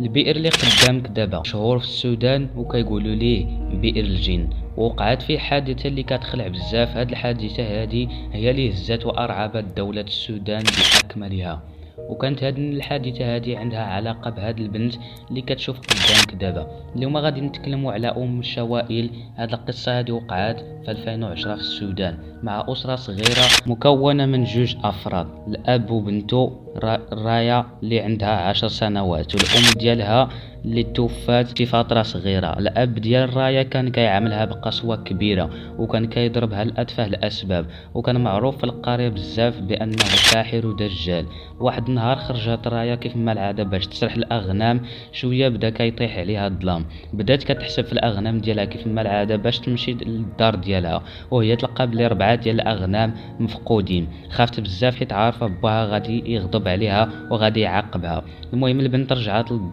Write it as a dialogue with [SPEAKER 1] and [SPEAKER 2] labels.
[SPEAKER 1] البئر اللي قدامك دابا مشهور في السودان وكيقولوا ليه بئر الجن. وقعت فيه حادثه اللي كتخلع بزاف. هاد الحادثه هادي هي اللي هزات وارعبت دوله السودان باكملها. وكانت هاد الحادثه هادي عندها علاقه بهاد البنت اللي كتشوف قدامك دابا. اليوم غادي نتكلموا على الشوائل. هاد القصه هادي وقعت في 2010 في السودان مع اسره صغيره مكونه من جوج افراد، الاب وبنته رايا اللي عندها 10 سنوات، والام ديالها اللي توفات في فترة صغيرة. الأب ديال رايا كان كيعاملها بقسوة كبيرة وكان كيضربها لأتفه الأسباب، وكان معروف في القرية بزاف بأنه ساحر ودجال. واحد النهار خرجت رايا كيف ما العادة باش تسرح الأغنام. شوية بدا كيطيح عليها الظلام، بدات كتحسب في الأغنام ديالها كيف ما العادة باش تمشي للدار ديالها، وهي تلقى بلي 4 ديال الأغنام مفقودين. خافت بزاف حيت عارفة باها غادي يغضب عليها وغادي يعاقبها. المهم البنت رجعت للدار